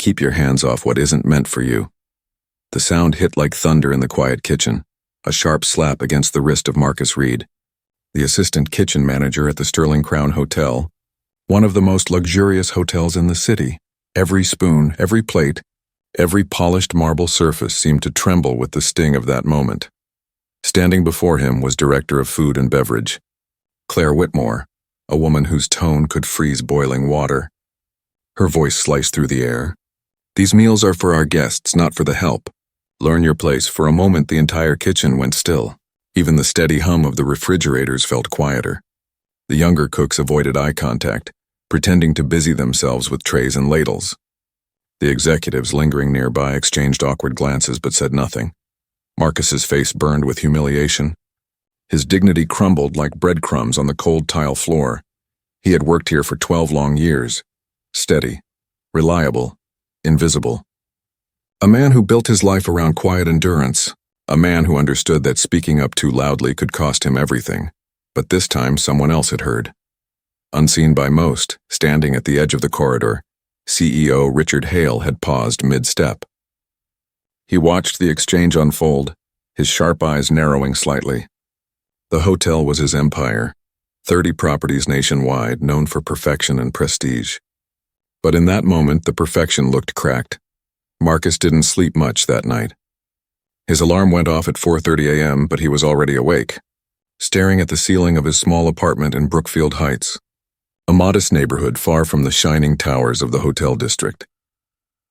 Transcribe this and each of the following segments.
keep your hands off what isn't meant for you." The sound hit like thunder in the quiet kitchen, a sharp slap against the wrist of Marcus Reed, the assistant kitchen manager at the Sterling Crown Hotel, one of the most luxurious hotels in the city. Every spoon, every plate, every polished marble surface seemed to tremble with the sting of that moment. Standing before him was Director of Food and Beverage, Claire Whitmore, a woman whose tone could freeze boiling water. Her voice sliced through the air. "These meals are for our guests, not for the help. Learn your place." For a moment, the entire kitchen went still. Even the steady hum of the refrigerators felt quieter. The younger cooks avoided eye contact, pretending to busy themselves with trays and ladles. The executives lingering nearby exchanged awkward glances but said nothing. Marcus's face burned with humiliation. His dignity crumbled like breadcrumbs on the cold tile floor. He had worked here for 12 long years. Steady, reliable, invisible. A man who built his life around quiet endurance. A man who understood that speaking up too loudly could cost him everything. But this time someone else had heard. Unseen by most, standing at the edge of the corridor, CEO Richard Hale had paused mid-step. He watched the exchange unfold, his sharp eyes narrowing slightly. The hotel was his empire, 30 properties nationwide, known for perfection and prestige. But in that moment, the perfection looked cracked. Marcus didn't sleep much that night. His alarm went off at 4:30 a.m., but he was already awake, staring at the ceiling of his small apartment in Brookfield Heights, a modest neighborhood far from the shining towers of the hotel district.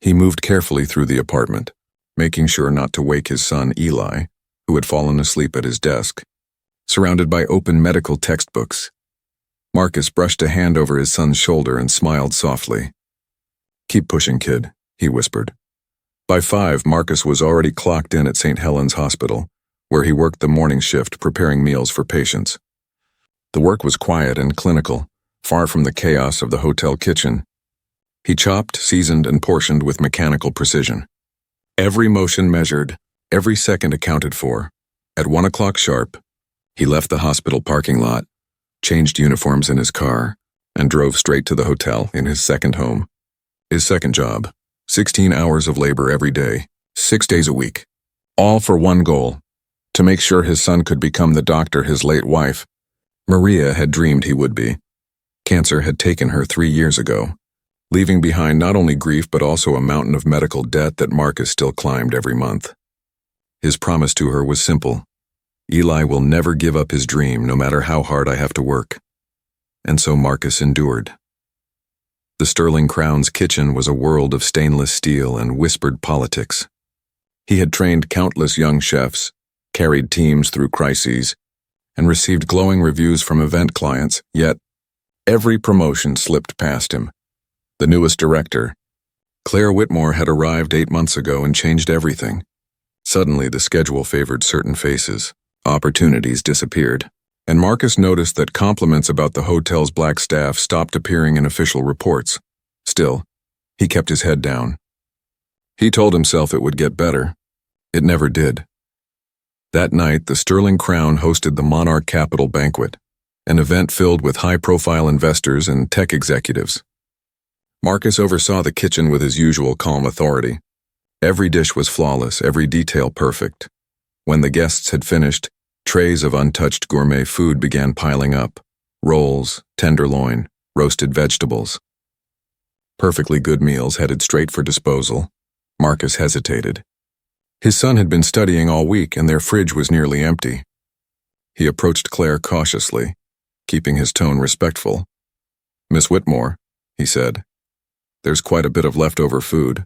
He moved carefully through the apartment, making sure not to wake his son Eli, who had fallen asleep at his desk. Surrounded by open medical textbooks, Marcus brushed a hand over his son's shoulder and smiled softly. "Keep pushing, kid," he whispered. By 5, Marcus was already clocked in at St. Helens Hospital, where he worked the morning shift preparing meals for patients. The work was quiet and clinical, far from the chaos of the hotel kitchen. He chopped, seasoned, and portioned with mechanical precision. Every motion measured, every second accounted for. At 1 o'clock sharp, he left the hospital parking lot, changed uniforms in his car, and drove straight to the hotel in his second home. His second job. 16 hours of labor every day, 6 days a week. All for one goal: to make sure his son could become the doctor his late wife, Maria, had dreamed he would be. Cancer had taken her 3 years ago, leaving behind not only grief but also a mountain of medical debt that Marcus still climbed every month. His promise to her was simple: Eli will never give up his dream no matter how hard I have to work. And so Marcus endured. The Sterling Crown's kitchen was a world of stainless steel and whispered politics. He had trained countless young chefs, carried teams through crises, and received glowing reviews from event clients, yet every promotion slipped past him. The newest director, Claire Whitmore, had arrived 8 months ago and changed everything. Suddenly, the schedule favored certain faces. Opportunities disappeared, and Marcus noticed that compliments about the hotel's black staff stopped appearing in official reports. Still, he kept his head down. He told himself it would get better. It never did. That night, the Sterling Crown hosted the Monarch Capital Banquet, an event filled with high-profile investors and tech executives. Marcus oversaw the kitchen with his usual calm authority. Every dish was flawless, every detail perfect. When the guests had finished, trays of untouched gourmet food began piling up: rolls, tenderloin, roasted vegetables. Perfectly good meals headed straight for disposal. Marcus hesitated. His son had been studying all week and their fridge was nearly empty. He approached Claire cautiously, keeping his tone respectful. "Miss Whitmore," he said, "there's quite a bit of leftover food.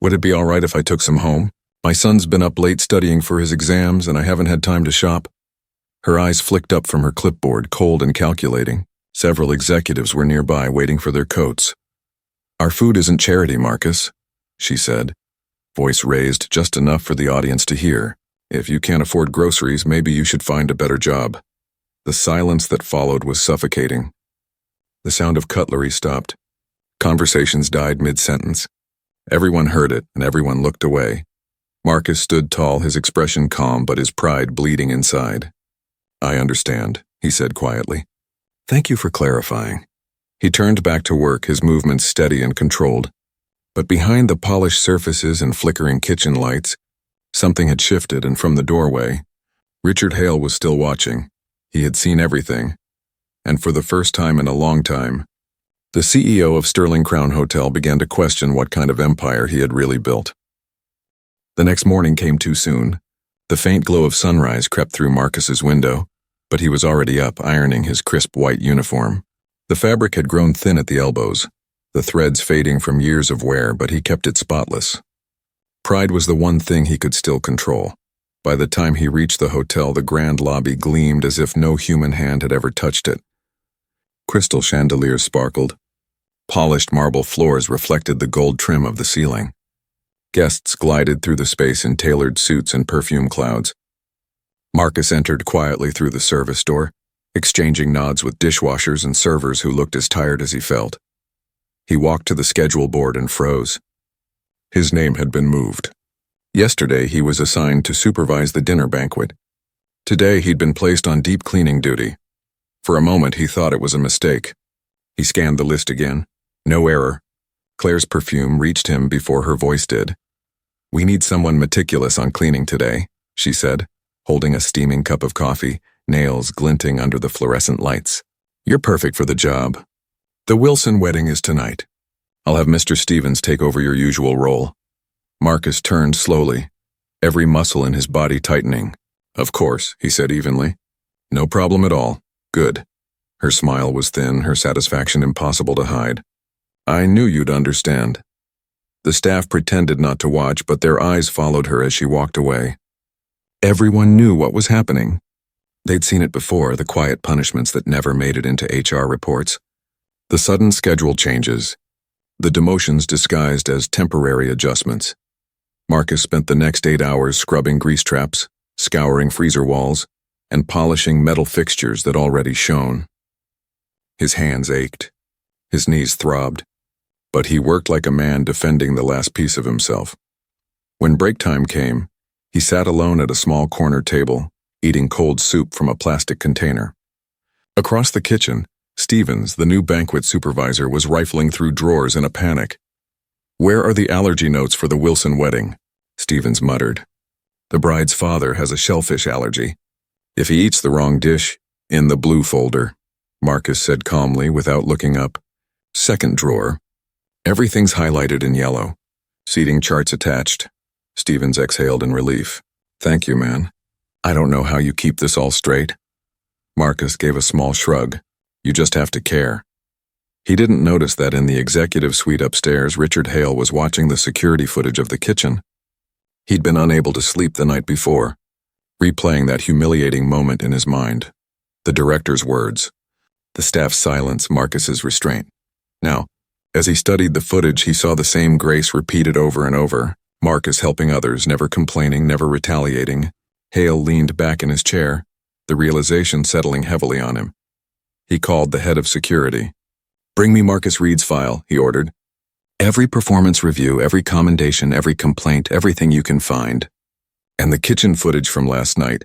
Would it be all right if I took some home? My son's been up late studying for his exams and I haven't had time to shop." Her eyes flicked up from her clipboard, cold and calculating. Several executives were nearby waiting for their coats. "Our food isn't charity, Marcus," she said, voice raised just enough for the audience to hear. "If you can't afford groceries, maybe you should find a better job." The silence that followed was suffocating. The sound of cutlery stopped. Conversations died mid-sentence. Everyone heard it, and everyone looked away. Marcus stood tall, his expression calm, but his pride bleeding inside. "I understand," he said quietly. "Thank you for clarifying." He turned back to work, his movements steady and controlled. But behind the polished surfaces and flickering kitchen lights, something had shifted, and from the doorway, Richard Hale was still watching. He had seen everything, and for the first time in a long time, the CEO of Sterling Crown Hotel began to question what kind of empire he had really built. The next morning came too soon. The faint glow of sunrise crept through Marcus's window, but he was already up, ironing his crisp white uniform. The fabric had grown thin at the elbows, the threads fading from years of wear, but he kept it spotless. Pride was the one thing he could still control. By the time he reached the hotel, the grand lobby gleamed as if no human hand had ever touched it. Crystal chandeliers sparkled. Polished marble floors reflected the gold trim of the ceiling. Guests glided through the space in tailored suits and perfume clouds. Marcus entered quietly through the service door, exchanging nods with dishwashers and servers who looked as tired as he felt. He walked to the schedule board and froze. His name had been moved. Yesterday he was assigned to supervise the dinner banquet. Today he'd been placed on deep cleaning duty. For a moment he thought it was a mistake. He scanned the list again. No error. Claire's perfume reached him before her voice did. "We need someone meticulous on cleaning today," she said, holding a steaming cup of coffee, nails glinting under the fluorescent lights. "You're perfect for the job. The Wilson wedding is tonight. I'll have Mr. Stevens take over your usual role." Marcus turned slowly, every muscle in his body tightening. "Of course," he said evenly. "No problem at all. Good." Her smile was thin, her satisfaction impossible to hide. "I knew you'd understand." The staff pretended not to watch, but their eyes followed her as she walked away. Everyone knew what was happening. They'd seen it before, the quiet punishments that never made it into HR reports. The sudden schedule changes. The demotions disguised as temporary adjustments. Marcus spent the next 8 hours scrubbing grease traps, scouring freezer walls, and polishing metal fixtures that already shone. His hands ached. His knees throbbed. But he worked like a man defending the last piece of himself. When break time came, he sat alone at a small corner table, eating cold soup from a plastic container. Across the kitchen, Stevens, the new banquet supervisor, was rifling through drawers in a panic. "Where are the allergy notes for the Wilson wedding?" Stevens muttered. "The bride's father has a shellfish allergy. If he eats the wrong dish, in the blue folder," Marcus said calmly without looking up. "Second drawer. Everything's highlighted in yellow. Seating charts attached." Stevens exhaled in relief. "Thank you, man. I don't know how you keep this all straight." Marcus gave a small shrug. "You just have to care." He didn't notice that in the executive suite upstairs, Richard Hale was watching the security footage of the kitchen. He'd been unable to sleep the night before, replaying that humiliating moment in his mind. The director's words, the staff's silence, Marcus's restraint. Now, as he studied the footage, he saw the same grace repeated over and over. Marcus helping others, never complaining, never retaliating. Hale leaned back in his chair, the realization settling heavily on him. He called the head of security. "Bring me Marcus Reed's file," he ordered. "Every performance review, every commendation, every complaint, everything you can find. And the kitchen footage from last night."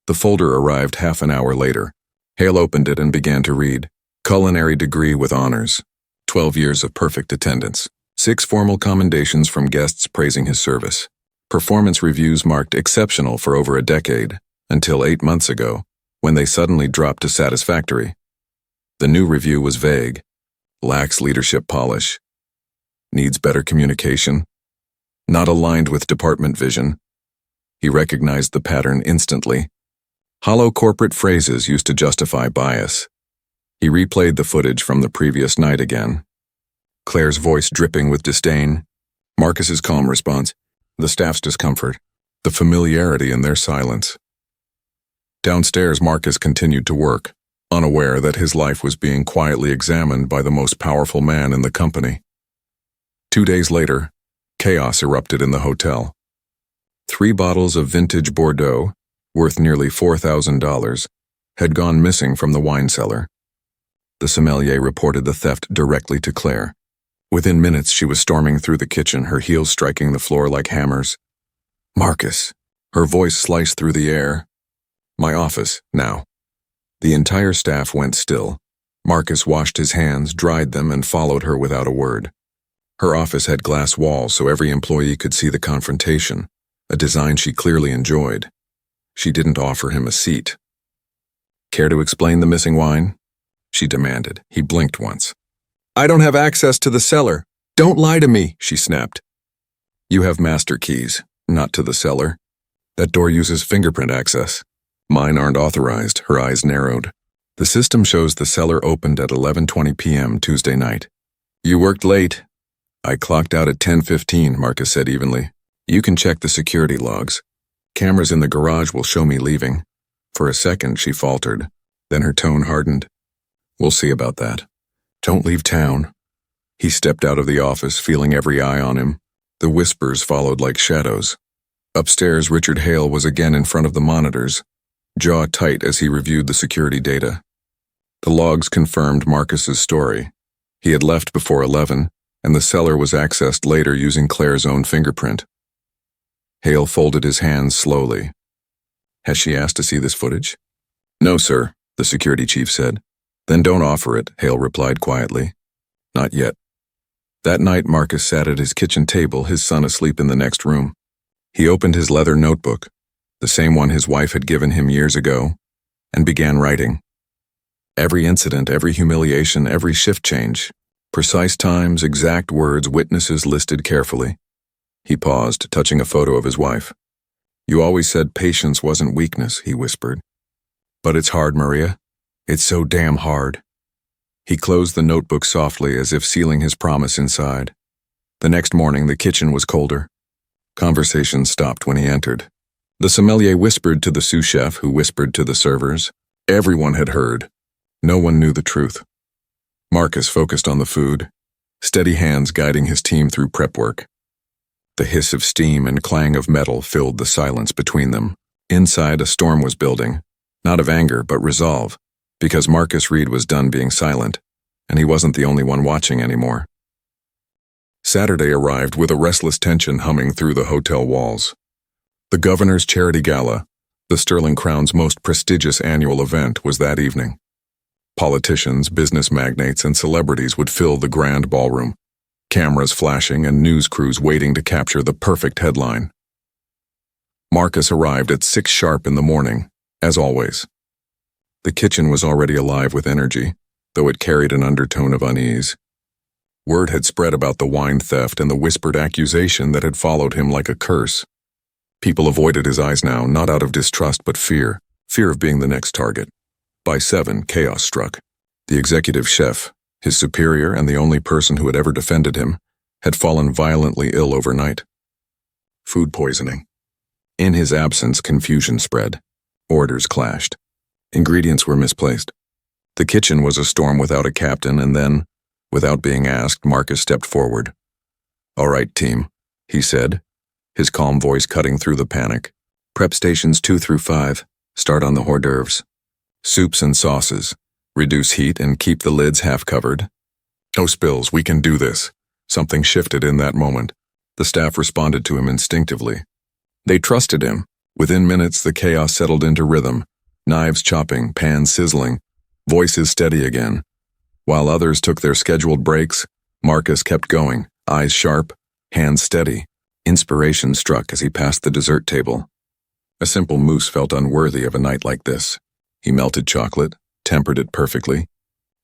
The folder arrived half an hour later. Hale opened it and began to read. Culinary degree with honors. 12 years of perfect attendance. 6 formal commendations from guests praising his service. Performance reviews marked exceptional for over a decade, until 8 months ago, when they suddenly dropped to satisfactory. The new review was vague. Lacks leadership polish. Needs better communication. Not aligned with department vision. He recognized the pattern instantly. Hollow corporate phrases used to justify bias. He replayed the footage from the previous night again. Claire's voice dripping with disdain. Marcus's calm response. The staff's discomfort. The familiarity in their silence. Downstairs, Marcus continued to work, unaware that his life was being quietly examined by the most powerful man in the company. 2 days later, chaos erupted in the hotel. 3 bottles of vintage Bordeaux, worth nearly $4,000, had gone missing from the wine cellar. The sommelier reported the theft directly to Claire. Within minutes, she was storming through the kitchen, her heels striking the floor like hammers. "Marcus." Her voice sliced through the air. "My office, now." The entire staff went still. Marcus washed his hands, dried them, and followed her without a word. Her office had glass walls so every employee could see the confrontation, a design she clearly enjoyed. She didn't offer him a seat. "Care to explain the missing wine?" she demanded. He blinked once. "I don't have access to the cellar. Don't lie to me," she snapped. "You have master keys, not to the cellar. That door uses fingerprint access. Mine aren't authorized." Her eyes narrowed. "The system shows the cellar opened at 11:20 p.m. Tuesday night. You worked late." "I clocked out at 10:15, Marcus said evenly. "You can check the security logs. Cameras in the garage will show me leaving." For a second, she faltered. Then her tone hardened. "We'll see about that. Don't leave town." He stepped out of the office, feeling every eye on him. The whispers followed like shadows. Upstairs, Richard Hale was again in front of the monitors, jaw tight as he reviewed the security data. The logs confirmed Marcus's story. He had left before 11, and the cellar was accessed later using Claire's own fingerprint. Hale folded his hands slowly. "Has she asked to see this footage?" "No, sir," the security chief said. "Then don't offer it," Hale replied quietly. "Not yet." That night, Marcus sat at his kitchen table, his son asleep in the next room. He opened his leather notebook, the same one his wife had given him years ago, and began writing. Every incident, every humiliation, every shift change. Precise times, exact words, witnesses listed carefully. He paused, touching a photo of his wife. "You always said patience wasn't weakness," he whispered. "But it's hard, Maria. It's so damn hard." He closed the notebook softly, as if sealing his promise inside. The next morning, the kitchen was colder. Conversation stopped when he entered. The sommelier whispered to the sous chef, who whispered to the servers. Everyone had heard. No one knew the truth. Marcus focused on the food, steady hands guiding his team through prep work. The hiss of steam and clang of metal filled the silence between them. Inside, a storm was building, not of anger but resolve, because Marcus Reed was done being silent, and he wasn't the only one watching anymore. Saturday arrived with a restless tension humming through the hotel walls. The governor's charity gala, the Sterling Crown's most prestigious annual event, was that evening. Politicians, business magnates, and celebrities would fill the grand ballroom, cameras flashing and news crews waiting to capture the perfect headline. Marcus arrived at 6 sharp in the morning, as always. The kitchen was already alive with energy, though it carried an undertone of unease. Word had spread about the wine theft and the whispered accusation that had followed him like a curse. People avoided his eyes now, not out of distrust but fear of being the next target. By 7, chaos struck. The executive chef, his superior and the only person who had ever defended him, had fallen violently ill overnight. Food poisoning. In his absence, confusion spread. Orders clashed. Ingredients were misplaced. The kitchen was a storm without a captain, and then, without being asked, Marcus stepped forward. "All right, team," he said, his calm voice cutting through the panic. "Prep stations 2 through 5. Start on the hors d'oeuvres. Soups and sauces. Reduce heat and keep the lids half covered. No spills, we can do this." Something shifted in that moment. The staff responded to him instinctively. They trusted him. Within minutes, the chaos settled into rhythm. Knives chopping, pans sizzling, voices steady again. While others took their scheduled breaks, Marcus kept going, eyes sharp, hands steady. Inspiration struck as he passed the dessert table. A simple mousse felt unworthy of a night like this. He melted chocolate, tempered it perfectly,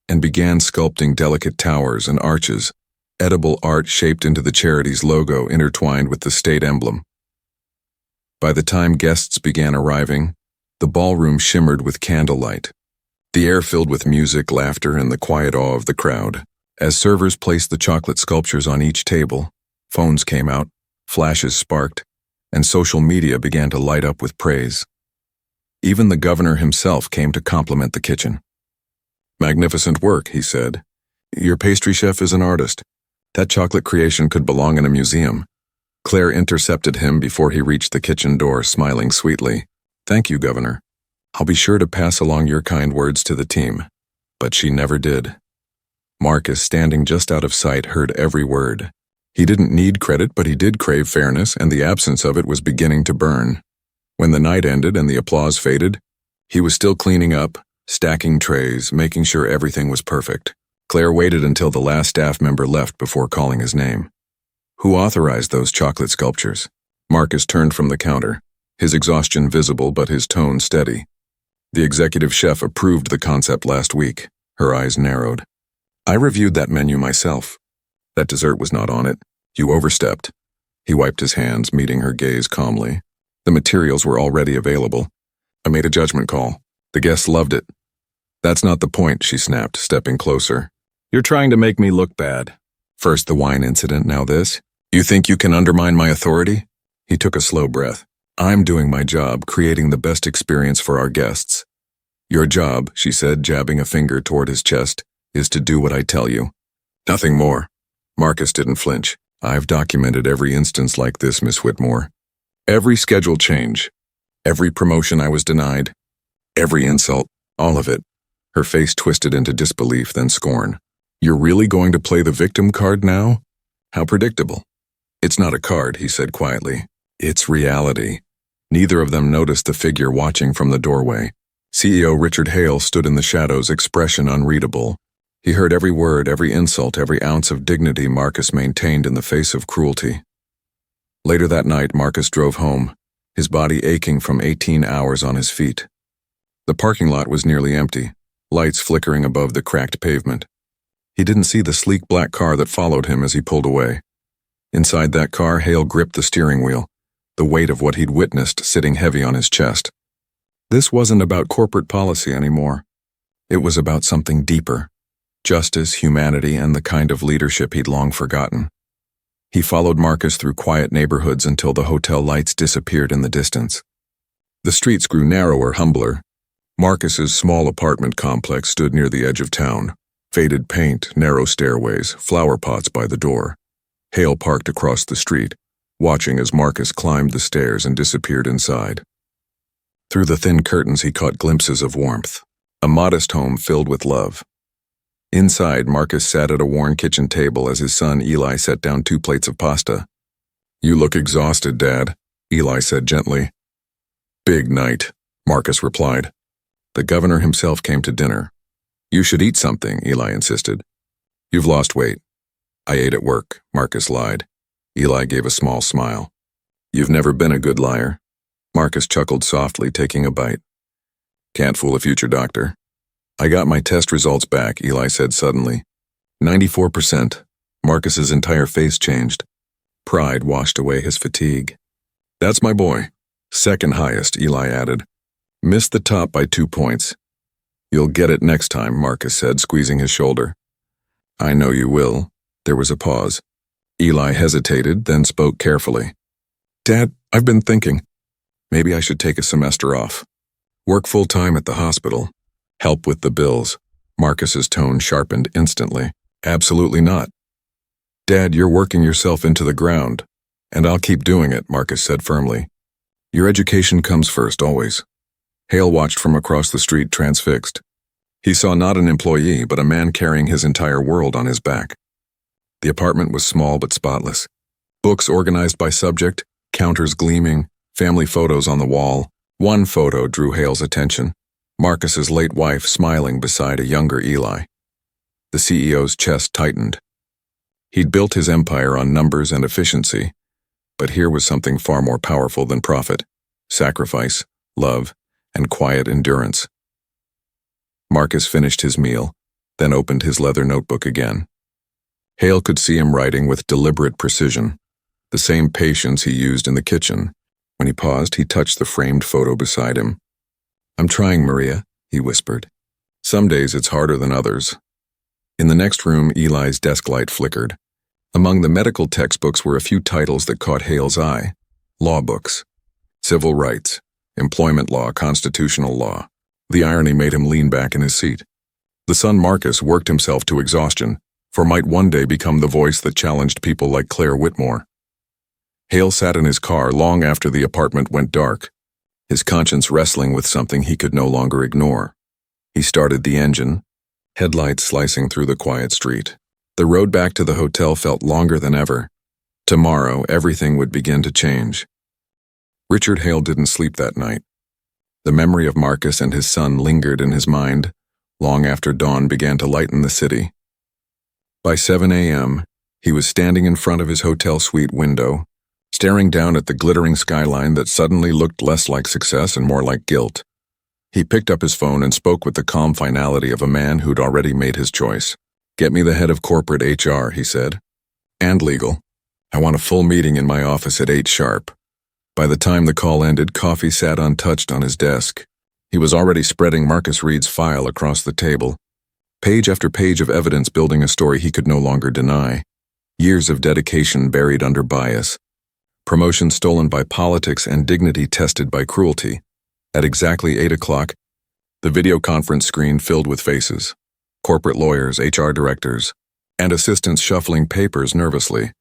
and began sculpting delicate towers and arches, edible art shaped into the charity's logo intertwined with the state emblem. By the time guests began arriving, the ballroom shimmered with candlelight. The air filled with music, laughter, and the quiet awe of the crowd. As servers placed the chocolate sculptures on each table, phones came out, flashes sparked, and social media began to light up with praise. Even the governor himself came to compliment the kitchen. "Magnificent work," he said. "Your pastry chef is an artist. That chocolate creation could belong in a museum." Claire intercepted him before he reached the kitchen door, smiling sweetly. "Thank you, Governor. I'll be sure to pass along your kind words to the team." But she never did. Marcus, standing just out of sight, heard every word. He didn't need credit, but he did crave fairness, and the absence of it was beginning to burn. When the night ended and the applause faded, he was still cleaning up, stacking trays, making sure everything was perfect. Claire waited until the last staff member left before calling his name. Who authorized those chocolate sculptures? Marcus turned from the counter, his exhaustion visible but his tone steady. The executive chef approved the concept last week. Her eyes narrowed. I reviewed that menu myself. That dessert was not on it. You overstepped. He wiped his hands, meeting her gaze calmly. The materials were already available. I made a judgment call. The guests loved it. That's not the point, she snapped, stepping closer. You're trying to make me look bad. First the wine incident, now this. You think you can undermine my authority? He took a slow breath. I'm doing my job, creating the best experience for our guests. Your job, she said, jabbing a finger toward his chest, is to do what I tell you. Nothing more. Marcus didn't flinch. I've documented every instance like this, Miss Whitmore. Every schedule change. Every promotion I was denied. Every insult. All of it. Her face twisted into disbelief, then scorn. You're really going to play the victim card now? How predictable. It's not a card, he said quietly. It's reality. Neither of them noticed the figure watching from the doorway. CEO Richard Hale stood in the shadows, expression unreadable. He heard every word, every insult, every ounce of dignity Marcus maintained in the face of cruelty. Later that night, Marcus drove home, his body aching from 18 hours on his feet. The parking lot was nearly empty, lights flickering above the cracked pavement. He didn't see the sleek black car that followed him as he pulled away. Inside that car, Hale gripped the steering wheel, the weight of what he'd witnessed sitting heavy on his chest. This wasn't about corporate policy anymore. It was about something deeper. Justice, humanity, and the kind of leadership he'd long forgotten. He followed Marcus through quiet neighborhoods until the hotel lights disappeared in the distance. The streets grew narrower, humbler. Marcus's small apartment complex stood near the edge of town. Faded paint, narrow stairways, flower pots by the door. Hale parked across the street, watching as Marcus climbed the stairs and disappeared inside. Through the thin curtains he caught glimpses of warmth. A modest home filled with love. Inside, Marcus sat at a worn kitchen table as his son Eli set down 2 plates of pasta. You look exhausted, Dad, Eli said gently. Big night, Marcus replied. The governor himself came to dinner. You should eat something, Eli insisted. You've lost weight. I ate at work, Marcus lied. Eli gave a small smile. You've never been a good liar. Marcus chuckled softly, taking a bite. Can't fool a future doctor. I got my test results back, Eli said suddenly. 94%. Marcus's entire face changed. Pride washed away his fatigue. That's my boy. Second highest, Eli added. Missed the top by 2 points. You'll get it next time, Marcus said, squeezing his shoulder. I know you will. There was a pause. Eli hesitated, then spoke carefully. Dad, I've been thinking. Maybe I should take a semester off. Work full-time at the hospital. Help with the bills. Marcus's tone sharpened instantly. Absolutely not. Dad, you're working yourself into the ground. And I'll keep doing it, Marcus said firmly. Your education comes first, always. Hale watched from across the street, transfixed. He saw not an employee, but a man carrying his entire world on his back. The apartment was small but spotless. Books organized by subject, counters gleaming, family photos on the wall. One photo drew Hale's attention. Marcus's late wife smiling beside a younger Eli. The CEO's chest tightened. He'd built his empire on numbers and efficiency, but here was something far more powerful than profit, sacrifice, love, and quiet endurance. Marcus finished his meal, then opened his leather notebook again. Hale could see him writing with deliberate precision, the same patience he used in the kitchen. When he paused, he touched the framed photo beside him. I'm trying, Maria, he whispered. Some days it's harder than others. In the next room, Eli's desk light flickered. Among the medical textbooks were a few titles that caught Hale's eye. Law books. Civil rights, employment law, constitutional law. The irony made him lean back in his seat. The son Marcus worked himself to exhaustion, for might one day become the voice that challenged people like Claire Whitmore. Hale sat in his car long after the apartment went dark, his conscience wrestling with something he could no longer ignore. He started the engine, headlights slicing through the quiet street. The road back to the hotel felt longer than ever. Tomorrow, everything would begin to change. Richard Hale didn't sleep that night. The memory of Marcus and his son lingered in his mind, long after dawn began to lighten the city. By 7 a.m., he was standing in front of his hotel suite window, staring down at the glittering skyline that suddenly looked less like success and more like guilt. He picked up his phone and spoke with the calm finality of a man who'd already made his choice. "Get me the head of corporate HR," he said. "And legal. I want a full meeting in my office at 8 sharp. By the time the call ended, coffee sat untouched on his desk. He was already spreading Marcus Reed's file across the table. Page after page of evidence building a story he could no longer deny. Years of dedication buried under bias. Promotion stolen by politics and dignity tested by cruelty. At exactly 8 o'clock, the video conference screen filled with faces. Corporate lawyers, HR directors, and assistants shuffling papers nervously.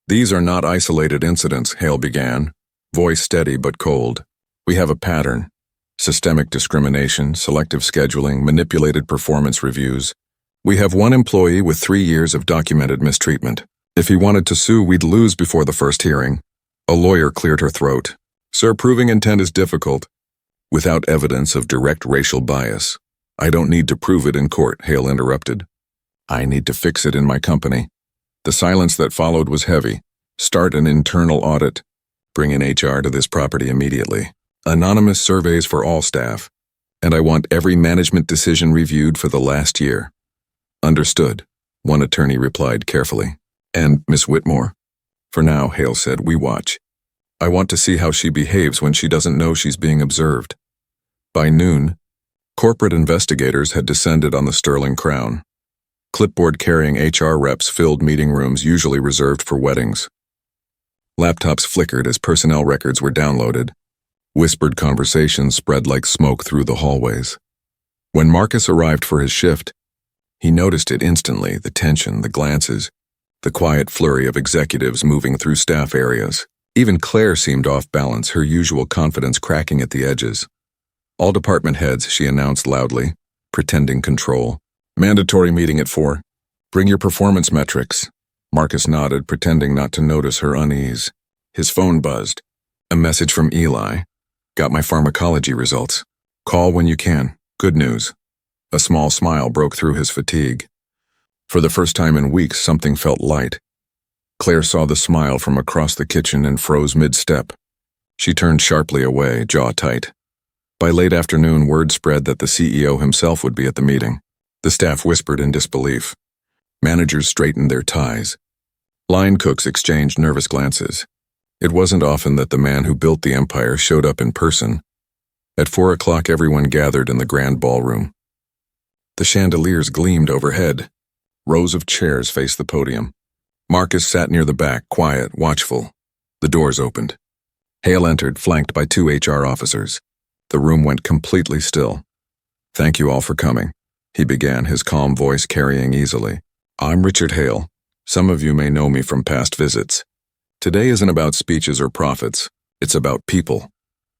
"These are not isolated incidents," Hale began, voice steady but cold. "We have a pattern. Systemic discrimination, selective scheduling, manipulated performance reviews. We have one employee with 3 years of documented mistreatment. If he wanted to sue, we'd lose before the first hearing." A lawyer cleared her throat. "Sir, proving intent is difficult. Without evidence of direct racial bias. I don't need to prove it in court," Hale interrupted. "I need to fix it in my company." The silence that followed was heavy. "Start an internal audit. Bring in HR to this property immediately. Anonymous surveys for all staff. And I want every management decision reviewed for the last year." "Understood," one attorney replied carefully. "And Miss Whitmore?" "For now," Hale said, "we watch. I want to see how she behaves when she doesn't know she's being observed." By noon, corporate investigators had descended on the Sterling Crown. Clipboard-carrying HR reps filled meeting rooms usually reserved for weddings. Laptops flickered as personnel records were downloaded. Whispered conversations spread like smoke through the hallways. When Marcus arrived for his shift, he noticed it instantly, the tension, the glances, the quiet flurry of executives moving through staff areas. Even Claire seemed off balance, her usual confidence cracking at the edges. "All department heads," she announced loudly, pretending control. "Mandatory meeting at 4. Bring your performance metrics." Marcus nodded, pretending not to notice her unease. His phone buzzed. A message from Eli. "Got my pharmacology results. Call when you can. Good news." A small smile broke through his fatigue. For the first time in weeks, something felt light. Claire saw the smile from across the kitchen and froze mid-step. She turned sharply away, jaw tight. By late afternoon, word spread that the CEO himself would be at the meeting. The staff whispered in disbelief. Managers straightened their ties. Line cooks exchanged nervous glances. It wasn't often that the man who built the empire showed up in person. At 4 o'clock, everyone gathered in the grand ballroom. The chandeliers gleamed overhead. Rows of chairs faced the podium. Marcus sat near the back, quiet, watchful. The doors opened. Hale entered, flanked by 2 HR officers. The room went completely still. "Thank you all for coming," he began, his calm voice carrying easily. "I'm Richard Hale. Some of you may know me from past visits. Today isn't about speeches or profits. It's about people."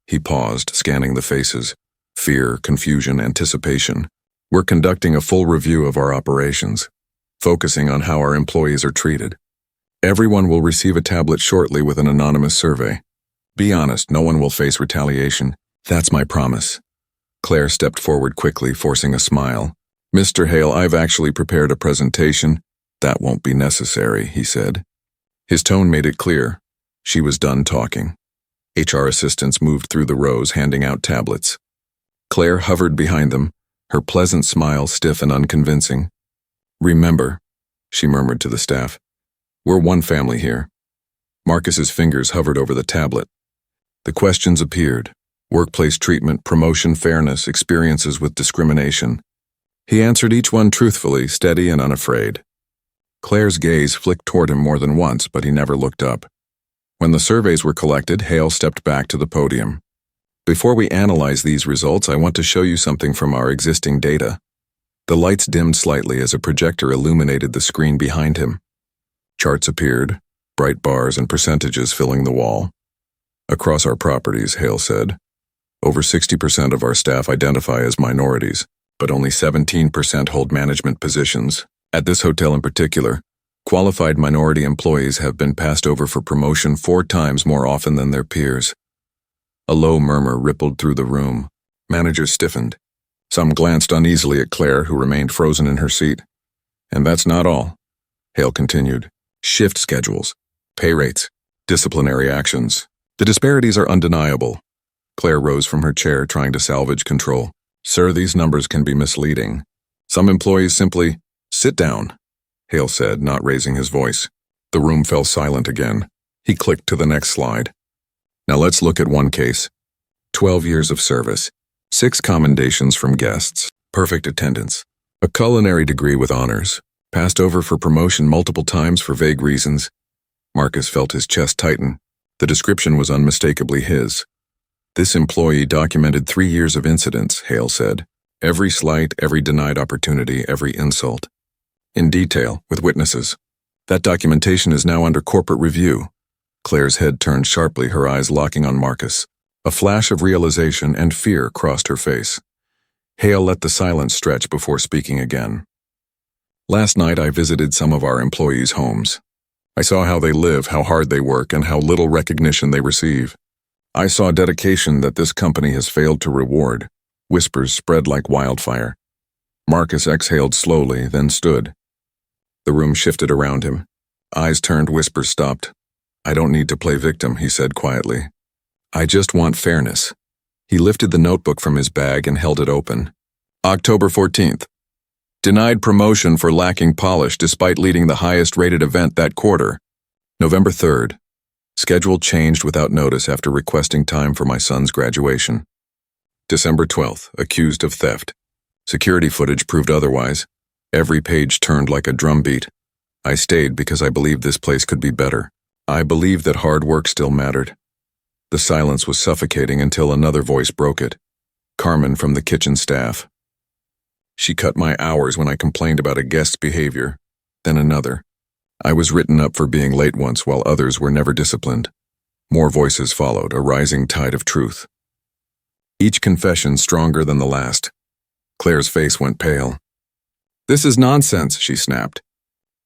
He paused, scanning the faces. Fear, confusion, anticipation. "We're conducting a full review of our operations, focusing on how our employees are treated. Everyone will receive a tablet shortly with an anonymous survey. Be honest, no one will face retaliation. That's my promise." Claire stepped forward quickly, forcing a smile. "Mr. Hale, I've actually prepared a presentation." "That won't be necessary," he said. His tone made it clear. She was done talking. HR assistants moved through the rows, handing out tablets. Claire hovered behind them, her pleasant smile stiff and unconvincing. "Remember," she murmured to the staff, "we're one family here." Marcus's fingers hovered over the tablet. The questions appeared. Workplace treatment, promotion, fairness, experiences with discrimination. He answered each one truthfully, steady and unafraid. Claire's gaze flicked toward him more than once, but he never looked up. When the surveys were collected, Hale stepped back to the podium. "Before we analyze these results, I want to show you something from our existing data." The lights dimmed slightly as a projector illuminated the screen behind him. Charts appeared, bright bars and percentages filling the wall. "Across our properties," Hale said, "over 60% of our staff identify as minorities, but only 17% hold management positions. At this hotel in particular, qualified minority employees have been passed over for promotion 4 times more often than their peers." A low murmur rippled through the room. Managers stiffened. Some glanced uneasily at Claire, who remained frozen in her seat. And that's not all, Hale continued. Shift schedules, pay rates, disciplinary actions. The disparities are undeniable. Claire rose from her chair, trying to salvage control. Sir, these numbers can be misleading. Some employees simply, sit down, Hale said, not raising his voice. The room fell silent again. He clicked to the next slide. Now let's look at one case. 12 years of service, 6 commendations from guests, perfect attendance, a culinary degree with honors, passed over for promotion multiple times for vague reasons. Marcus felt his chest tighten. The description was unmistakably his. This employee documented 3 years of incidents, Hale said. Every slight, every denied opportunity, every insult. In detail, with witnesses. That documentation is now under corporate review. Claire's head turned sharply, her eyes locking on Marcus. A flash of realization and fear crossed her face. Hale let the silence stretch before speaking again. Last night I visited some of our employees' homes. I saw how they live, how hard they work, and how little recognition they receive. I saw dedication that this company has failed to reward. Whispers spread like wildfire. Marcus exhaled slowly, then stood. The room shifted around him. Eyes turned, whispers stopped. I don't need to play victim, he said quietly. I just want fairness. He lifted the notebook from his bag and held it open. October 14th. Denied promotion for lacking polish despite leading the highest-rated event that quarter. November 3rd. Schedule changed without notice after requesting time for my son's graduation. December 12th. Accused of theft. Security footage proved otherwise. Every page turned like a drumbeat. I stayed because I believed this place could be better. I believed that hard work still mattered. The silence was suffocating until another voice broke it. Carmen from the kitchen staff. She cut my hours when I complained about a guest's behavior. Then another. I was written up for being late once while others were never disciplined. More voices followed, a rising tide of truth. Each confession stronger than the last. Claire's face went pale. This is nonsense, she snapped.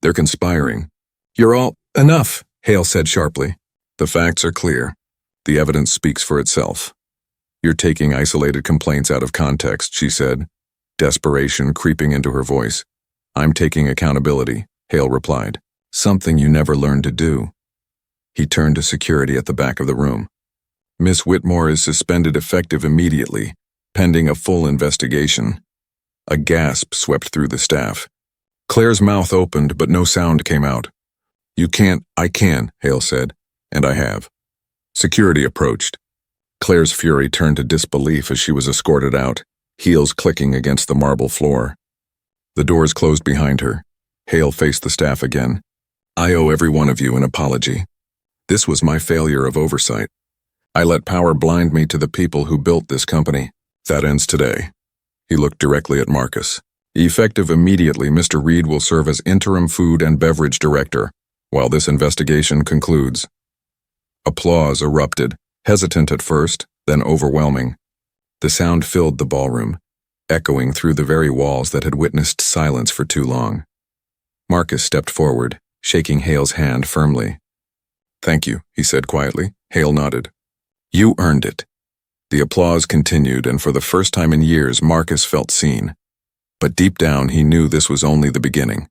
They're conspiring. You're all— Enough, Hale said sharply. The facts are clear. The evidence speaks for itself. You're taking isolated complaints out of context, she said, desperation creeping into her voice. I'm taking accountability, Hale replied. Something you never learned to do. He turned to security at the back of the room. Miss Whitmore is suspended effective immediately, pending a full investigation. A gasp swept through the staff. Claire's mouth opened, but no sound came out. You can't— I can, Hale said, and I have. Security approached. Claire's fury turned to disbelief as she was escorted out, heels clicking against the marble floor. The doors closed behind her. Hale faced the staff again. I owe every one of you an apology. This was my failure of oversight. I let power blind me to the people who built this company. That ends today. He looked directly at Marcus. Effective immediately, Mr. Reed will serve as interim food and beverage director, while this investigation concludes. Applause erupted, hesitant at first, then overwhelming. The sound filled the ballroom, echoing through the very walls that had witnessed silence for too long. Marcus stepped forward, shaking Hale's hand firmly. Thank you, he said quietly. Hale nodded. You earned it. The applause continued, and for the first time in years, Marcus felt seen. But deep down, he knew this was only the beginning.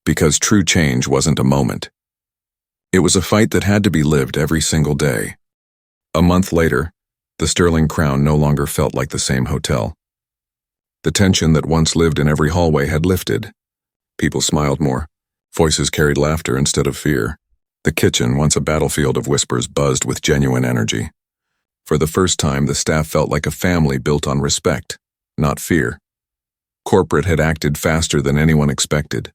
Because true change wasn't a moment. It was a fight that had to be lived every single day. A month later, the Sterling Crown no longer felt like the same hotel. The tension that once lived in every hallway had lifted. People smiled more. Voices carried laughter instead of fear. The kitchen, once a battlefield of whispers, buzzed with genuine energy. For the first time, the staff felt like a family built on respect, not fear. Corporate had acted faster than anyone expected.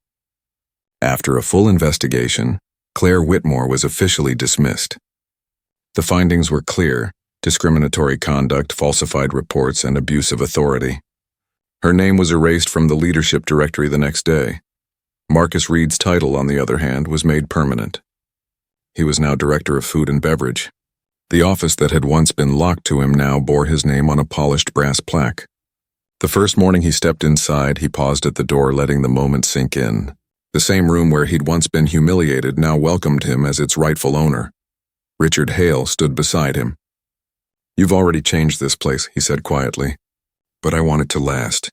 After a full investigation, Claire Whitmore was officially dismissed. The findings were clear: discriminatory conduct, falsified reports, and abuse of authority. Her name was erased from the leadership directory the next day. Marcus Reed's title, on the other hand, was made permanent. He was now director of food and beverage. The office that had once been locked to him now bore his name on a polished brass plaque. The first morning he stepped inside, he paused at the door, letting the moment sink in. The same room where he'd once been humiliated now welcomed him as its rightful owner. Richard Hale stood beside him. You've already changed this place, he said quietly. But I want it to last.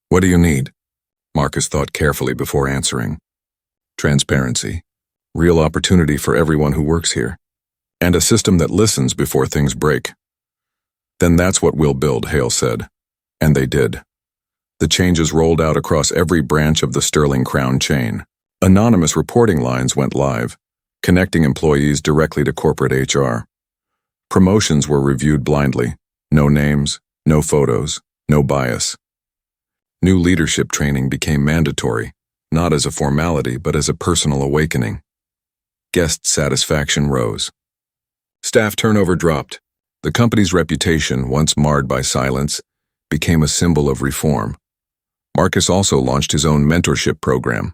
What do you need? Marcus thought carefully before answering. Transparency. Real opportunity for everyone who works here. And a system that listens before things break. Then that's what we'll build, Hale said. And they did. The changes rolled out across every branch of the Sterling Crown chain. Anonymous reporting lines went live, connecting employees directly to corporate HR. Promotions were reviewed blindly. No names, no photos, no bias. New leadership training became mandatory, not as a formality but as a personal awakening. Guest satisfaction rose. Staff turnover dropped. The company's reputation, once marred by silence, became a symbol of reform. Marcus also launched his own mentorship program.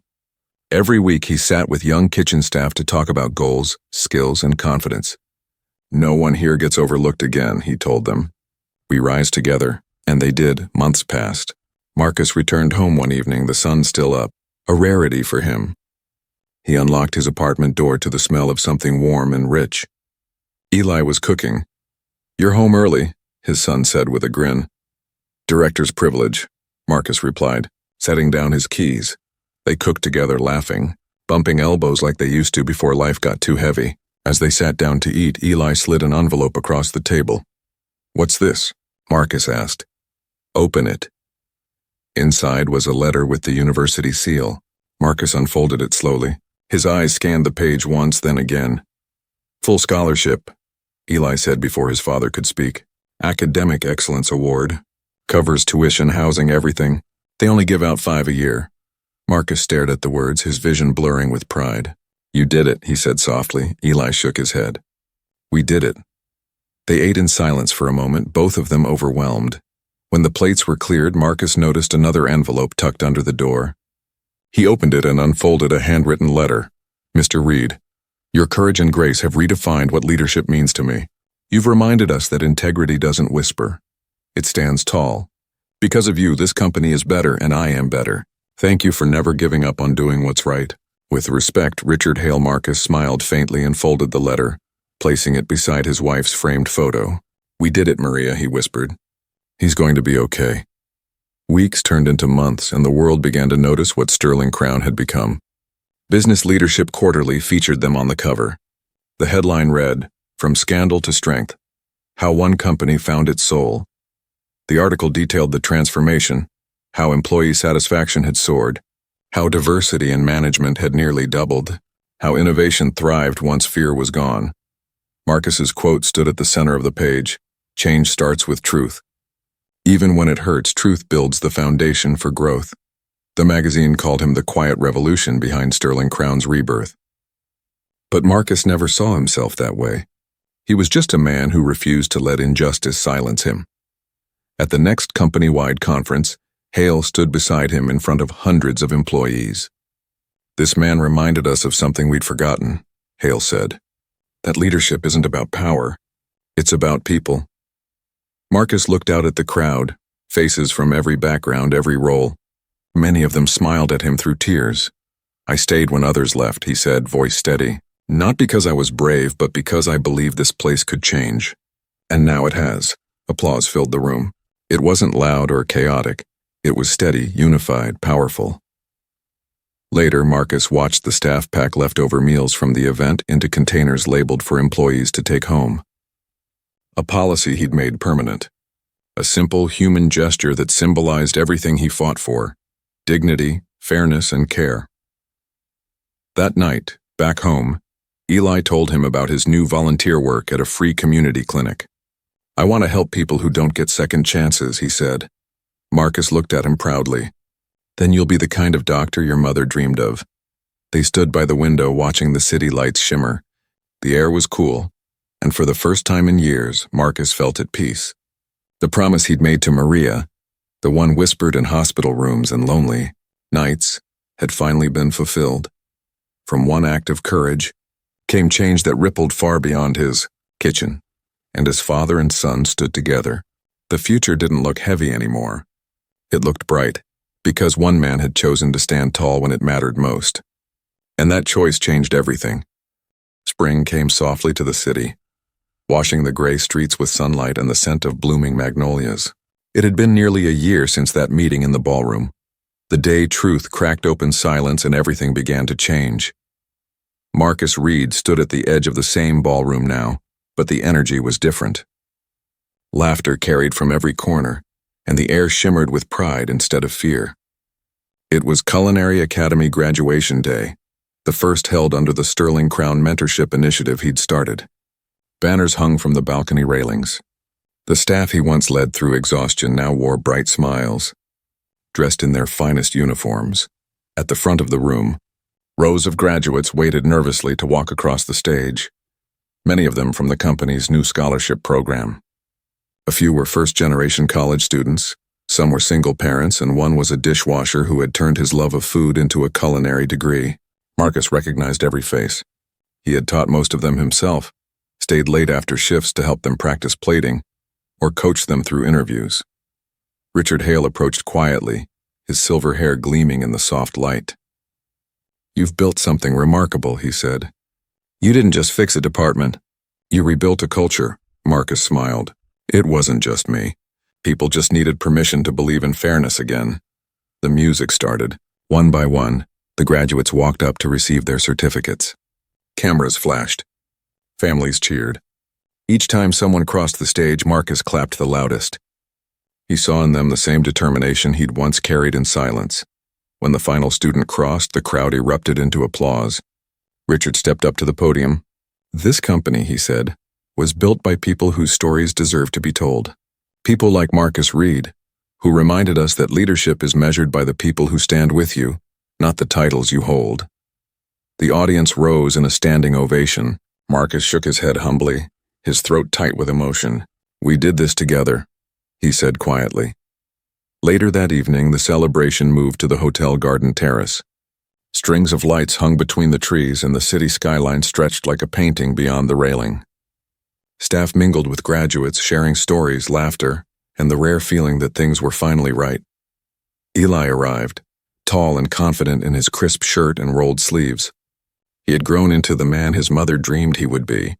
Every week he sat with young kitchen staff to talk about goals, skills, and confidence. No one here gets overlooked again, he told them. We rise together, and they did. Months passed. Marcus returned home one evening, the sun still up, a rarity for him. He unlocked his apartment door to the smell of something warm and rich. Eli was cooking. You're home early, his son said with a grin. Director's privilege, Marcus replied, setting down his keys. They cooked together, laughing, bumping elbows like they used to before life got too heavy. As they sat down to eat, Eli slid an envelope across the table. What's this? Marcus asked. Open it. Inside was a letter with the university seal. Marcus unfolded it slowly. His eyes scanned the page once, then again. Full scholarship, Eli said before his father could speak. Academic Excellence Award. Covers tuition, housing, everything. They only give out 5 a year. Marcus stared at the words, his vision blurring with pride. You did it, he said softly. Eli shook his head. We did it. They ate in silence for a moment, both of them overwhelmed. When the plates were cleared, Marcus noticed another envelope tucked under the door. He opened it and unfolded a handwritten letter. Mr. Reed, your courage and grace have redefined what leadership means to me. You've reminded us that integrity doesn't whisper. It stands tall. Because of you, this company is better and I am better. Thank you for never giving up on doing what's right. With respect, Richard Hale. Marcus smiled faintly and folded the letter, placing it beside his wife's framed photo. We did it, Maria, he whispered. He's going to be okay. Weeks turned into months, and the world began to notice what Sterling Crown had become. Business Leadership Quarterly featured them on the cover. The headline read, From Scandal to Strength, How One Company Found Its Soul. The article detailed the transformation, how employee satisfaction had soared, how diversity in management had nearly doubled, how innovation thrived once fear was gone. Marcus's quote stood at the center of the page, change starts with truth. Even when it hurts, truth builds the foundation for growth. The magazine called him the quiet revolution behind Sterling Crown's rebirth. But Marcus never saw himself that way. He was just a man who refused to let injustice silence him. At the next company-wide conference, Hale stood beside him in front of hundreds of employees. This man reminded us of something we'd forgotten, Hale said. That leadership isn't about power. It's about people. Marcus looked out at the crowd, faces from every background, every role. Many of them smiled at him through tears. I stayed when others left, he said, voice steady. Not because I was brave, but because I believed this place could change. And now it has. Applause filled the room. It wasn't loud or chaotic. It was steady, unified, powerful. Later, Marcus watched the staff pack leftover meals from the event into containers labeled for employees to take home. A policy he'd made permanent. A simple human gesture that symbolized everything he fought for: dignity, fairness, and care. That night, back home, Eli told him about his new volunteer work at a free community clinic. I want to help people who don't get second chances, he said. Marcus looked at him proudly. Then you'll be the kind of doctor your mother dreamed of. They stood by the window watching the city lights shimmer. The air was cool, and for the first time in years, Marcus felt at peace. The promise he'd made to Maria, the one whispered in hospital rooms and lonely nights, had finally been fulfilled. From one act of courage came change that rippled far beyond his kitchen, and his father and son stood together. The future didn't look heavy anymore. It looked bright, because one man had chosen to stand tall when it mattered most. And that choice changed everything. Spring came softly to the city, washing the gray streets with sunlight and the scent of blooming magnolias. It had been nearly a year since that meeting in the ballroom. The day truth cracked open silence and everything began to change. Marcus Reed stood at the edge of the same ballroom now, but the energy was different. Laughter carried from every corner, and the air shimmered with pride instead of fear. It was Culinary Academy graduation day, the first held under the Sterling Crown Mentorship initiative he'd started. Banners hung from the balcony railings. The staff he once led through exhaustion now wore bright smiles, dressed in their finest uniforms. At the front of the room, rows of graduates waited nervously to walk across the stage, many of them from the company's new scholarship program. A few were first-generation college students, some were single parents, and one was a dishwasher who had turned his love of food into a culinary degree. Marcus recognized every face. He had taught most of them himself, stayed late after shifts to help them practice plating, or coached them through interviews. Richard Hale approached quietly, his silver hair gleaming in the soft light. "You've built something remarkable," he said. "You didn't just fix a department. You rebuilt a culture." Marcus smiled. "It wasn't just me. People just needed permission to believe in fairness again." The music started. One by one, the graduates walked up to receive their certificates. Cameras flashed. Families cheered. Each time someone crossed the stage, Marcus clapped the loudest. He saw in them the same determination he'd once carried in silence. When the final student crossed, the crowd erupted into applause. Richard stepped up to the podium. "This company," he said, "was built by people whose stories deserve to be told. People like Marcus Reed, who reminded us that leadership is measured by the people who stand with you, not the titles you hold." The audience rose in a standing ovation. Marcus shook his head humbly, his throat tight with emotion. "We did this together," he said quietly. Later that evening, the celebration moved to the hotel garden terrace. Strings of lights hung between the trees, and the city skyline stretched like a painting beyond the railing. Staff mingled with graduates, sharing stories, laughter, and the rare feeling that things were finally right. Eli arrived, tall and confident in his crisp shirt and rolled sleeves. He had grown into the man his mother dreamed he would be.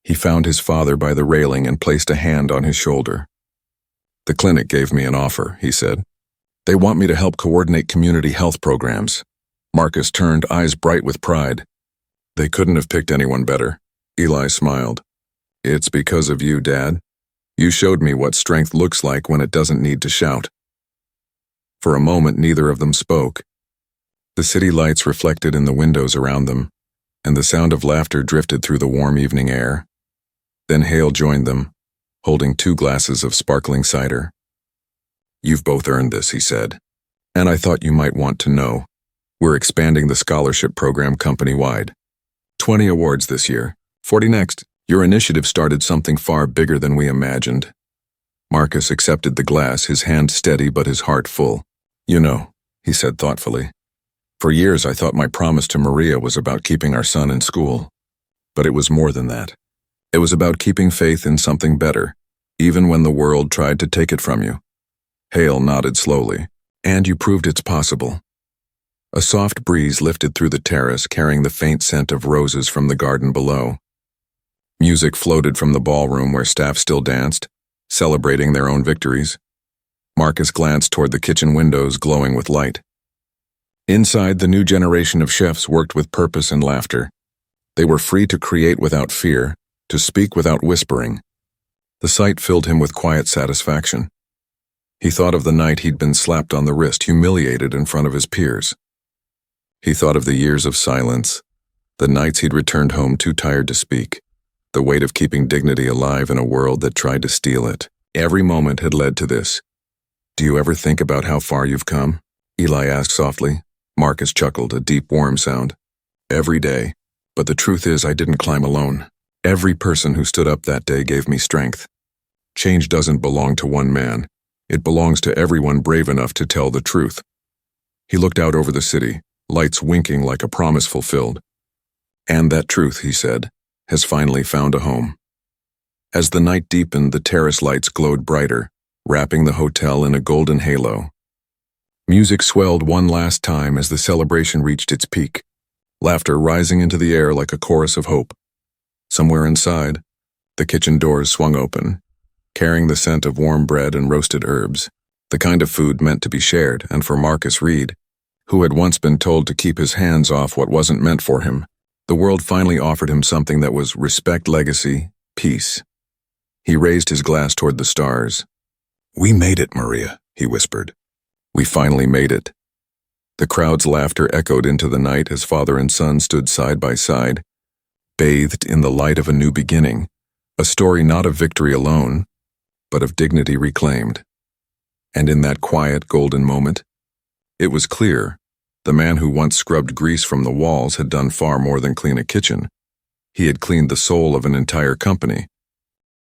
He found his father by the railing and placed a hand on his shoulder. "The clinic gave me an offer," he said. "They want me to help coordinate community health programs." Marcus turned, eyes bright with pride. "They couldn't have picked anyone better." Eli smiled. "It's because of you, Dad. You showed me what strength looks like when it doesn't need to shout." For a moment, neither of them spoke. The city lights reflected in the windows around them, and the sound of laughter drifted through the warm evening air. Then Hale joined them, holding 2 glasses of sparkling cider. "You've both earned this," he said. "And I thought you might want to know. We're expanding the scholarship program company-wide. 20 awards this year, 40 next. Your initiative started something far bigger than we imagined." Marcus accepted the glass, his hand steady but his heart full. "You know," he said thoughtfully, "for years I thought my promise to Maria was about keeping our son in school. But it was more than that. It was about keeping faith in something better, even when the world tried to take it from you." Hale nodded slowly. "And you proved it's possible." A soft breeze lifted through the terrace, carrying the faint scent of roses from the garden below. Music floated from the ballroom where staff still danced, celebrating their own victories. Marcus glanced toward the kitchen windows glowing with light. Inside, the new generation of chefs worked with purpose and laughter. They were free to create without fear, to speak without whispering. The sight filled him with quiet satisfaction. He thought of the night he'd been slapped on the wrist, humiliated in front of his peers. He thought of the years of silence, the nights he'd returned home too tired to speak, the weight of keeping dignity alive in a world that tried to steal it. Every moment had led to this. "Do you ever think about how far you've come?" Eli asked softly. Marcus chuckled, a deep, warm sound. "Every day. But the truth is, I didn't climb alone. Every person who stood up that day gave me strength. Change doesn't belong to one man. It belongs to everyone brave enough to tell the truth." He looked out over the city, lights winking like a promise fulfilled. "And that truth," he said, "has finally found a home." As the night deepened, the terrace lights glowed brighter, wrapping the hotel in a golden halo. Music swelled one last time as the celebration reached its peak, laughter rising into the air like a chorus of hope. Somewhere inside, the kitchen doors swung open, carrying the scent of warm bread and roasted herbs. The kind of food meant to be shared, and for Marcus Reed, who had once been told to keep his hands off what wasn't meant for him, the world finally offered him something that was respect, legacy, peace. He raised his glass toward the stars. "We made it, Maria," he whispered. "We finally made it." The crowd's laughter echoed into the night as father and son stood side by side, bathed in the light of a new beginning, a story not of victory alone, but of dignity reclaimed. And in that quiet, golden moment, it was clear the man who once scrubbed grease from the walls had done far more than clean a kitchen. He had cleaned the soul of an entire company,